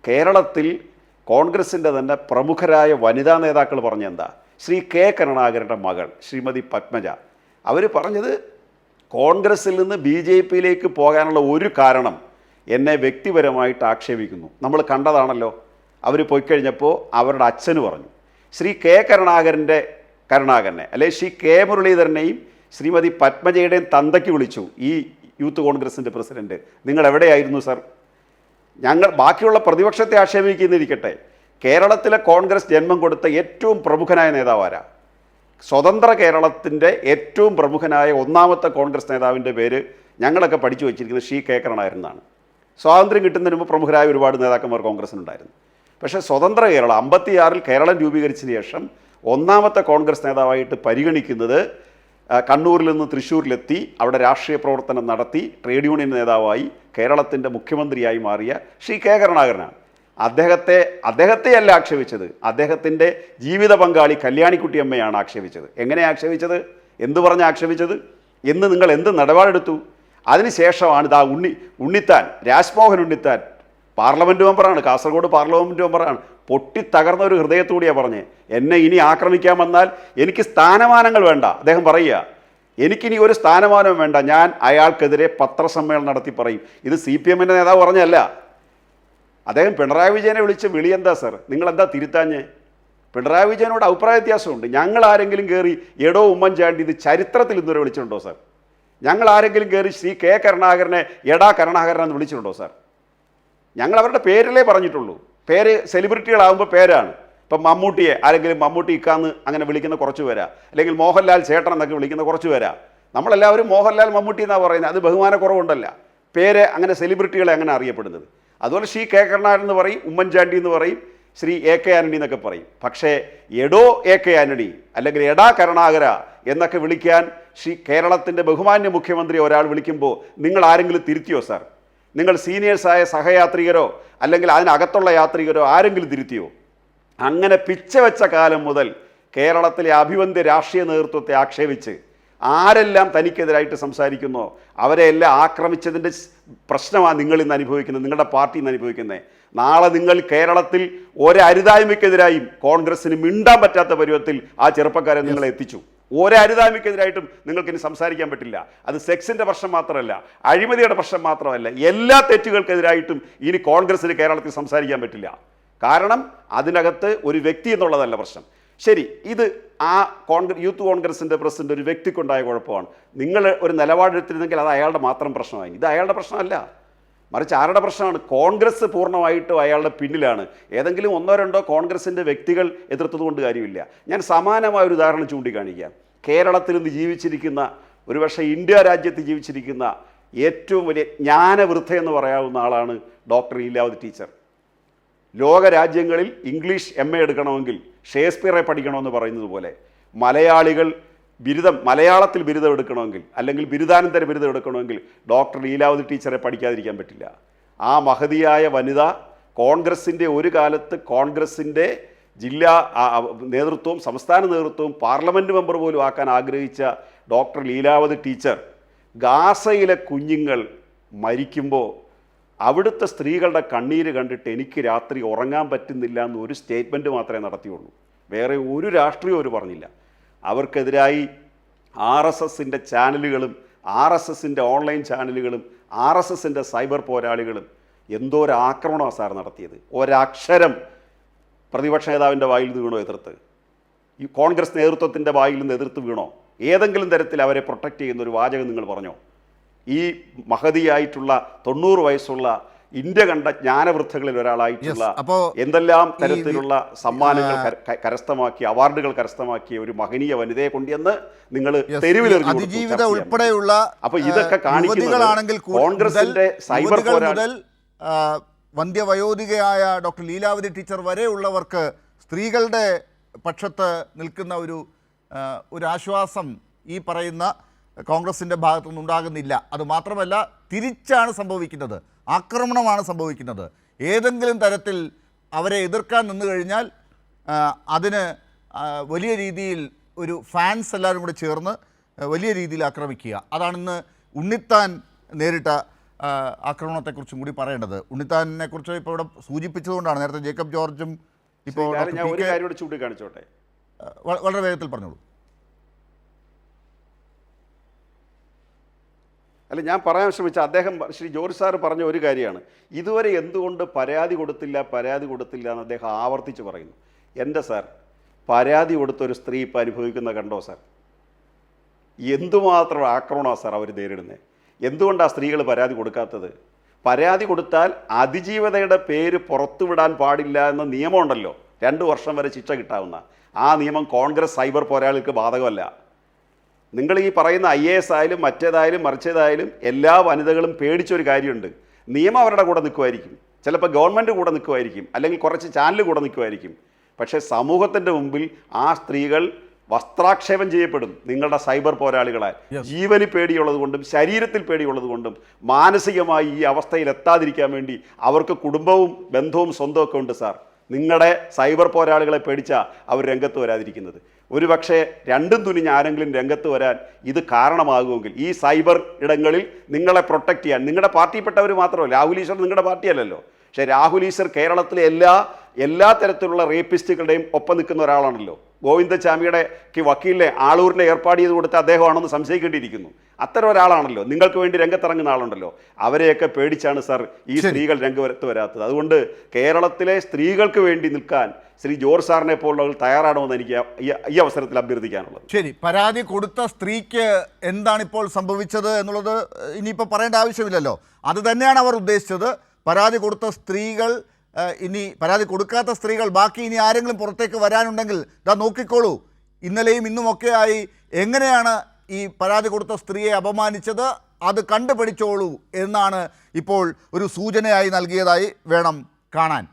കേരളത്തിൽ കോൺഗ്രസിൻ്റെ തന്നെ പ്രമുഖരായ വനിതാ നേതാക്കൾ പറഞ്ഞെന്താ? ശ്രീ കെ കരുണാകരൻ്റെ മകൾ ശ്രീമതി പത്മജ അവർ പറഞ്ഞത് കോൺഗ്രസിൽ നിന്ന് BJPയിലേക്ക് പോകാനുള്ള ഒരു കാരണം എന്നെ വ്യക്തിപരമായിട്ട് ആക്ഷേപിക്കുന്നു. നമ്മൾ കണ്ടതാണല്ലോ. അവർ പോയി കഴിഞ്ഞപ്പോൾ അവരുടെ അച്ഛന് പറഞ്ഞു, ശ്രീ കെ കരുണാകരനെ അല്ലെ ശ്രീ കെ മുരളീധരനെയും ശ്രീമതി പത്മജയുടെയും തന്തയ്ക്ക് വിളിച്ചു ഈ യൂത്ത് കോൺഗ്രസിൻ്റെ പ്രസിഡന്റ്, നിങ്ങൾ എവിടെയായിരുന്നു സർ? ഞങ്ങൾ ബാക്കിയുള്ള പ്രതിപക്ഷത്തെ ആക്ഷേപിക്കുന്നിരിക്കട്ടെ, കേരളത്തിലെ കോൺഗ്രസ് ജന്മം കൊടുത്ത ഏറ്റവും പ്രമുഖനായ നേതാവാരാ? സ്വതന്ത്ര കേരളത്തിൻ്റെ ഏറ്റവും പ്രമുഖനായ ഒന്നാമത്തെ കോൺഗ്രസ് നേതാവിൻ്റെ പേര് ഞങ്ങളൊക്കെ പഠിച്ചു വച്ചിരിക്കുന്നത് ശ്രീ കെ കരുണാകരൻ എന്നാണ്. സ്വാതന്ത്ര്യം കിട്ടുന്നതിന് മുമ്പ് പ്രമുഖരായ ഒരുപാട് നേതാക്കന്മാർ കോൺഗ്രസിനുണ്ടായിരുന്നു. പക്ഷേ സ്വതന്ത്ര കേരളം 56-ൽ കേരളം രൂപീകരിച്ചതിന് ശേഷം ഒന്നാമത്തെ കോൺഗ്രസ് നേതാവായിട്ട് പരിഗണിക്കുന്നത് കണ്ണൂരിൽ നിന്ന് തൃശ്ശൂരിലെത്തി അവിടെ രാഷ്ട്രീയ പ്രവർത്തനം നടത്തി ട്രേഡ് യൂണിയൻ നേതാവായി കേരളത്തിൻ്റെ മുഖ്യമന്ത്രിയായി മാറിയ ശ്രീ കെ കരുണാകരനാണ്. അദ്ദേഹത്തെയല്ല ആക്ഷേപിച്ചത്, അദ്ദേഹത്തിൻ്റെ ജീവിത പങ്കാളി കല്യാണിക്കുട്ടിയമ്മയാണ് ആക്ഷേപിച്ചത്. എങ്ങനെയാണ് ആക്ഷേപിച്ചത്? എന്തു പറഞ്ഞ് ആക്ഷേപിച്ചത്? എന്ന് നിങ്ങൾ എന്ത് നിലപാടെടുത്തു? അതിനുശേഷമാണ് ഇതാ ഉണ്ണിത്താൻ, രാജ്മോഹൻ ഉണ്ണിത്താൻ പാർലമെൻറ്റ് മെമ്പറാണ്, കാസർഗോഡ് പാർലമെൻറ്റ് മെമ്പറാണ്, പൊട്ടിത്തകർന്ന ഒരു ഹൃദയത്തോടെയാണ് പറഞ്ഞ് എന്നെ ഇനി ആക്രമിക്കാൻ വന്നാൽ എനിക്ക് സ്ഥാനമാനങ്ങൾ വേണ്ട. അദ്ദേഹം പറയുക, എനിക്കിനി ഒരു സ്ഥാനമാനവും വേണ്ട, ഞാൻ അയാൾക്കെതിരെ പത്രസമ്മേളനം നടത്തി പറയും. ഇത് CPMൻ്റെ നേതാവ് പറഞ്ഞല്ല. അദ്ദേഹം പിണറായി വിജയനെ വിളിച്ച് വിളിയെന്താ സർ, നിങ്ങളെന്താ തിരുത്താഞ്ഞ്? പിണറായി വിജയനോട് അഭിപ്രായ വ്യത്യാസമുണ്ട്. ഞങ്ങൾ ആരെങ്കിലും കയറി എടോ ഉമ്മൻചാണ്ടി ഇത് ചരിത്രത്തിൽ ഇന്നുവരെ വിളിച്ചിട്ടുണ്ടോ സർ? ഞങ്ങൾ ആരെങ്കിലും കയറി ശ്രീ കെ കരുണാകരനെ എടാ കരുണാകരനെന്ന് വിളിച്ചിട്ടുണ്ടോ സർ? ഞങ്ങൾ അവരുടെ പേരിലേ പറഞ്ഞിട്ടുള്ളൂ. പേര് സെലിബ്രിറ്റികളാകുമ്പോൾ പേരാണ്. ഇപ്പം മമ്മൂട്ടിയെ ആരെങ്കിലും മമ്മൂട്ടി ഇക്കാന്ന് അങ്ങനെ വിളിക്കുന്ന കുറച്ച് പേരാ, അല്ലെങ്കിൽ മോഹൻലാൽ ചേട്ടൻ എന്നൊക്കെ വിളിക്കുന്ന കുറച്ച് പേരാ. നമ്മളെല്ലാവരും മോഹൻലാൽ മമ്മൂട്ടി എന്നാണ് പറയുന്നത്. അത് ബഹുമാനക്കുറവുണ്ടല്ല, പേര് അങ്ങനെ സെലിബ്രിറ്റികളെ അങ്ങനെ അറിയപ്പെടുന്നത്. അതുപോലെ ശ്രീ കെ കരുണാകരൻ എന്ന് പറയും, ഉമ്മൻചാണ്ടി എന്ന് പറയും, ശ്രീ AK ആന്റണി എന്നൊക്കെ പറയും. പക്ഷേ എടോ AK ആന്റണി അല്ലെങ്കിൽ എടാ കരുണാകര എന്നൊക്കെ വിളിക്കാൻ കേരളത്തിൻ്റെ ബഹുമാന്യ മുഖ്യമന്ത്രി ഒരാൾ വിളിക്കുമ്പോൾ നിങ്ങൾ ആരെങ്കിലും തിരുത്തിയോ സാർ? നിങ്ങൾ സീനിയേഴ്സായ സഹയാത്രികരോ അല്ലെങ്കിൽ അതിനകത്തുള്ള യാത്രികരോ ആരെങ്കിലും തിരുത്തിയോ? അങ്ങനെ പിച്ച വെച്ച കാലം മുതൽ കേരളത്തിലെ അഭിവന്ദ്യ രാഷ്ട്രീയ നേതൃത്വത്തെ ആക്ഷേപിച്ച് ആരെല്ലാം തനിക്കെതിരായിട്ട് സംസാരിക്കുന്നോ അവരെല്ലാം ആക്രമിച്ചതിൻ്റെ പ്രശ്നമാണ് നിങ്ങളിന്ന് അനുഭവിക്കുന്നത്, നിങ്ങളുടെ പാർട്ടി ഇന്ന് അനുഭവിക്കുന്നത്. നാളെ നിങ്ങൾ കേരളത്തിൽ ഒരരുതായ്മയ്ക്കെതിരായും കോൺഗ്രസ്സിന് മിണ്ടാൻ പറ്റാത്ത പരുവത്തിൽ ആ ചെറുപ്പക്കാരെ നിങ്ങളെ എത്തിച്ചു. ഒരരുതായ്മയ്ക്കെതിരായിട്ടും നിങ്ങൾക്കിനി സംസാരിക്കാൻ പറ്റില്ല. അത് സെക്സിൻ്റെ പ്രശ്നം മാത്രമല്ല, അഴിമതിയുടെ പ്രശ്നം മാത്രമല്ല, എല്ലാ തെറ്റുകൾക്കെതിരായിട്ടും ഇനി കോൺഗ്രസ്സിന് കേരളത്തിൽ സംസാരിക്കാൻ പറ്റില്ല. കാരണം അതിനകത്ത് ഒരു വ്യക്തി എന്നുള്ളതല്ല പ്രശ്നം. ശരി, ഇത് ആ യൂത്ത് കോൺഗ്രസിൻ്റെ പ്രസിഡന്റ് ഒരു വ്യക്തിക്കുണ്ടായ കുഴപ്പമാണ്. നിങ്ങൾ ഒരു നിലപാടെടുത്തിരുന്നെങ്കിൽ അത് അയാളുടെ മാത്രം പ്രശ്നമായി. ഇത് അയാളുടെ പ്രശ്നമല്ല, മറിച്ച് ആരുടെ പ്രശ്നമാണ്? കോൺഗ്രസ് പൂർണ്ണമായിട്ടും അയാളുടെ പിന്നിലാണ്. ഏതെങ്കിലും ഒന്നോ രണ്ടോ കോൺഗ്രസിൻ്റെ വ്യക്തികൾ എതിർത്തതുകൊണ്ട് കാര്യമില്ല. ഞാൻ സമാനമായ ഒരു ഉദാഹരണം ചൂണ്ടിക്കാണിക്കാം. കേരളത്തിൽ നിന്ന് ജീവിച്ചിരിക്കുന്ന, ഒരുപക്ഷെ ഇന്ത്യ രാജ്യത്ത് ജീവിച്ചിരിക്കുന്ന ഏറ്റവും വലിയ ജ്ഞാനവൃദ്ധ എന്ന് പറയാവുന്ന ആളാണ് ഡോക്ടർ ലീലാവതി ടീച്ചർ. ലോക രാജ്യങ്ങളിൽ ഇംഗ്ലീഷ് MA എടുക്കണമെങ്കിൽ ഷേക്സ്പിയറെ പഠിക്കണമെന്ന് പറയുന്നത് പോലെ മലയാളികൾ മലയാളത്തിൽ ബിരുദം എടുക്കണമെങ്കിൽ അല്ലെങ്കിൽ ബിരുദാനന്തര ബിരുദം എടുക്കണമെങ്കിൽ ഡോക്ടർ ലീലാവതി ടീച്ചറെ പഠിക്കാതിരിക്കാൻ പറ്റില്ല. ആ മഹതിയായ വനിത കോൺഗ്രസിൻ്റെ ഒരു കാലത്ത് കോൺഗ്രസിൻ്റെ ജില്ലാ നേതൃത്വവും സംസ്ഥാന നേതൃത്വവും പാർലമെൻറ്റ് മെമ്പർ പോലും ആക്കാൻ ആഗ്രഹിച്ച ഡോക്ടർ ലീലാവതി ടീച്ചർ ഗാസയിലെ കുഞ്ഞുങ്ങൾ മരിക്കുമ്പോൾ അവിടുത്തെ സ്ത്രീകളുടെ കണ്ണീര് കണ്ടിട്ട് എനിക്ക് രാത്രി ഉറങ്ങാൻ പറ്റുന്നില്ല എന്ന് ഒരു സ്റ്റേറ്റ്മെൻറ്റ് മാത്രമേ നടത്തിയുള്ളൂ. വേറെ ഒരു രാഷ്ട്രീയവും അവർ പറഞ്ഞില്ല. അവർക്കെതിരായി RSSൻ്റെ ചാനലുകളും RSSൻ്റെ ഓൺലൈൻ ചാനലുകളും RSSൻ്റെ സൈബർ പോരാളികളും എന്തോ ഒരു ആക്രമണമാണ് സാർ നടത്തിയത്. ഒരക്ഷരം പ്രതിപക്ഷ നേതാവിൻ്റെ വായിൽ നിന്ന് വീണോ എതിർത്ത്? ഈ കോൺഗ്രസ് നേതൃത്വത്തിൻ്റെ വായിൽ നിന്ന് എതിർത്ത് വീണോ? ഏതെങ്കിലും തരത്തിൽ അവരെ പ്രൊട്ടക്റ്റ് ചെയ്യുന്ന ഒരു വാചകം നിങ്ങൾ പറഞ്ഞോ? ഈ മഹതിയായിട്ടുള്ള 90 വയസ്സുള്ള ഇന്ത്യ കണ്ട ജ്ഞാനവൃദ്ധകളിൽ ഒരാളായിട്ടുള്ള എന്തെല്ലാം തരത്തിലുള്ള സമ്മാനങ്ങൾ കരസ്ഥമാക്കിയ, അവാർഡുകൾ കരസ്ഥമാക്കിയ ഒരു മഹനീയ വനിതയെ കൊണ്ടുവന്ന് നിങ്ങൾ തെരുവിലെറിഞ്ഞു ഉൾപ്പെടെയുള്ള അപ്പൊ ഇതൊക്കെ കാണിക്കുന്നത് കോൺഗ്രസിന്റെ സൈബർ പോരാട്ടം. വന്ധ്യവയോധികയായ ഡോക്ടർ ലീലാവതി ടീച്ചർ വരെയുള്ളവർക്ക് സ്ത്രീകളുടെ പക്ഷത്ത് നിൽക്കുന്ന ഒരു ആശ്വാസം ഈ പറയുന്ന കോൺഗ്രസിൻ്റെ ഭാഗത്തുനിന്ന് ഉണ്ടാകുന്നില്ല. അതുമാത്രമല്ല, തിരിച്ചാണ് സംഭവിക്കുന്നത്, ആക്രമണമാണ് സംഭവിക്കുന്നത്. ഏതെങ്കിലും തരത്തിൽ അവരെ എതിർക്കാൻ നിന്നു കഴിഞ്ഞാൽ അതിന് വലിയ രീതിയിൽ ഒരു ഫാൻസ് എല്ലാവരും കൂടെ ചേർന്ന് വലിയ രീതിയിൽ ആക്രമിക്കുക. അതാണിന്ന് ഉണ്ണിത്താൻ നേരിട്ട ആക്രമണത്തെക്കുറിച്ചും കൂടി പറയേണ്ടത്. ഉണ്ണിത്താനെ കുറിച്ച് ഇപ്പോൾ ഇവിടെ സൂചിപ്പിച്ചതുകൊണ്ടാണ് നേരത്തെ ജേക്കബ് ജോർജും ഇപ്പോൾ ഡോക്ടർ ഞാൻ പി ഒരു കെ കാര്യം കൂടി ചൂണ്ടിക്കാണിച്ചോട്ടെ. വളരെ വേഗത്തിൽ പറഞ്ഞോളൂ. അല്ല, ഞാൻ പറയാൻ ശ്രമിച്ച അദ്ദേഹം ശ്രീ ജോർജ് സാർ പറഞ്ഞ ഒരു കാര്യമാണ്, ഇതുവരെ എന്തുകൊണ്ട് പരാതി കൊടുത്തില്ല എന്ന് അദ്ദേഹം ആവർത്തിച്ച് പറയുന്നു. എൻ്റെ സാർ, പരാതി കൊടുത്തൊരു സ്ത്രീ ഇപ്പം അനുഭവിക്കുന്ന കണ്ടോ സാർ? എന്തുമാത്രം ആക്രമണമാണ് സാർ അവർ നേരിടുന്നത്. എന്തുകൊണ്ടാണ് സ്ത്രീകൾ പരാതി കൊടുക്കാത്തത്? പരാതി കൊടുത്താൽ അതിജീവതയുടെ പേര് പുറത്തുവിടാൻ പാടില്ല എന്ന നിയമമുണ്ടല്ലോ, 2 വർഷം വരെ ശിക്ഷ കിട്ടാവുന്ന. ആ നിയമം കോൺഗ്രസ് സൈബർ പോരാളികൾക്ക് ബാധകമല്ല. നിങ്ങൾ ഈ പറയുന്ന IAS ആയാലും മറ്റേതായാലും മറിച്ചേതായാലും എല്ലാ വനിതകളും പേടിച്ചൊരു കാര്യമുണ്ട്, നിയമം അവരുടെ കൂടെ നിൽക്കുമായിരിക്കും, ചിലപ്പോൾ ഗവൺമെൻറ് കൂടെ നിൽക്കുമായിരിക്കും, അല്ലെങ്കിൽ കുറച്ച് ചാനൽ കൂടെ നിൽക്കുമായിരിക്കും. പക്ഷേ സമൂഹത്തിൻ്റെ മുമ്പിൽ ആ സ്ത്രീകൾ വസ്ത്രാക്ഷേപം ചെയ്യപ്പെടും നിങ്ങളുടെ സൈബർ പോരാളികളാൽ. ജീവന് പേടിയുള്ളത് കൊണ്ടും ശരീരത്തിൽ പേടിയുള്ളത് കൊണ്ടും മാനസികമായി ഈ അവസ്ഥയിൽ എത്താതിരിക്കാൻ വേണ്ടി അവർക്ക് കുടുംബവും ബന്ധവും സ്വന്തമൊക്കെ ഉണ്ട് സാർ. നിങ്ങളുടെ സൈബർ പോരാളികളെ പേടിച്ചാൽ അവർ രംഗത്ത് വരാതിരിക്കുന്നത്. ഒരു പക്ഷേ രണ്ടും തുനിഞ്ഞ് ആരെങ്കിലും രംഗത്ത് വരാൻ ഇത് കാരണമാകുമെങ്കിൽ ഈ സൈബർ ഇടങ്ങളിൽ നിങ്ങളെ പ്രൊട്ടക്റ്റ് ചെയ്യാൻ, നിങ്ങളുടെ പാർട്ടിയിൽപ്പെട്ടവർ മാത്രമല്ല, രാഹുൽ ഈശ്വർ നിങ്ങളുടെ പാർട്ടിയല്ലല്ലോ, പക്ഷേ രാഹുൽ ഈശ്വർ കേരളത്തിലെ എല്ലാ തരത്തിലുള്ള റേപ്പിസ്റ്റുകളുടെയും ഒപ്പം നിൽക്കുന്ന ഒരാളാണല്ലോ. ഗോവിന്ദചാമിയുടെ വക്കീലിനെ ആളൂരിനെ ഏർപ്പാട് ചെയ്ത് കൊടുത്ത അദ്ദേഹമാണെന്ന് സംശയിക്കേണ്ടിയിരിക്കുന്നു. അത്തരം ഒരാളാണല്ലോ, നിങ്ങൾക്ക് വേണ്ടി രംഗത്തിറങ്ങുന്ന ആളുണ്ടല്ലോ. അവരെയൊക്കെ പേടിച്ചാണ് സാർ ഈ സ്ത്രീകൾ രംഗത്ത് വരാത്തത്. അതുകൊണ്ട് കേരളത്തിലെ സ്ത്രീകൾക്ക് വേണ്ടി നിൽക്കാൻ ശ്രീ ജോർജ് സാറിനെ പോലുള്ളവർ തയ്യാറാണോന്ന് എനിക്ക് ഈ അവസരത്തിൽ അഭ്യർത്ഥിക്കാനുള്ളത്. ശരി, പരാതി കൊടുത്ത സ്ത്രീക്ക് എന്താണിപ്പോൾ സംഭവിച്ചത് എന്നുള്ളത് ഇനിയിപ്പോൾ പറയേണ്ട ആവശ്യമില്ലല്ലോ. അത് തന്നെയാണ് അവർ ഉദ്ദേശിച്ചത്. പരാതി കൊടുത്ത സ്ത്രീകൾ, ഇനി പരാതി കൊടുക്കാത്ത സ്ത്രീകൾ, ബാക്കി ഇനി ആരെങ്കിലും പുറത്തേക്ക് വരാനുണ്ടെങ്കിൽ ഇതാ നോക്കിക്കോളൂ, ഇന്നലെയും ഇന്നുമൊക്കെയായി എങ്ങനെയാണ് ഈ പരാതി കൊടുത്ത സ്ത്രീയെ അപമാനിച്ചത്, അത് കണ്ടുപിടിച്ചോളൂ എന്നാണ് ഇപ്പോൾ ഒരു സൂചനയായി നൽകിയതായി വേണം കാണാൻ.